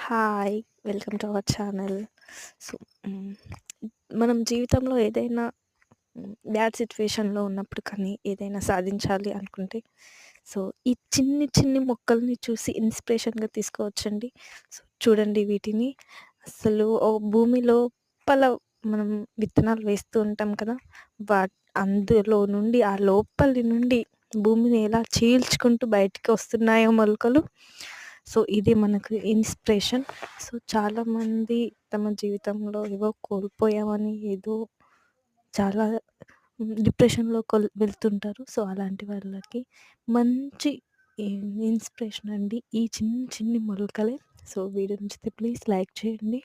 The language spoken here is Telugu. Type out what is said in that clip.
Hi! Welcome to our channel. So, హ్మ్, మనం జీవితంలో ఏదైనా బ్యాడ్ సిట్యుయేషన్‌లో ఉన్నప్పుడు కానీ, ఏదైనా సాధించాలి అనుకుంటే, సో, ఈ చిన్ని చిన్ని మొక్కల్ని చూసి ఇన్‌స్పిరేషన్‌గా తీసుకోవచ్చండి. సో, చూడండి వీటిని అసలు భూమి లోపల మనం విత్తనాలు వేస్తూ ఉంటాం కదా! అందులో నుండి ఆ లోపలి నుండి భూమిని ఎలా చీల్చుకుంటూ బయటికి వస్తున్నాయో మొలకలు. సో, ఇది మనకు ఇన్‌స్పిరేషన్. సో, చాలామంది తమ జీవితంలో ఏవో కోల్పోయామని ఏదో చాలా డిప్రెషన్‌లో వెళ్తుంటారు. సో, అలాంటి వాళ్ళకి మంచి ఇ ఇన్‌స్పిరేషన్ అండి. ఈ చిన్ని చిన్ని మొలకలే. సో, వీడియో నచ్చితే ప్లీజ్ లైక్ చేయండి.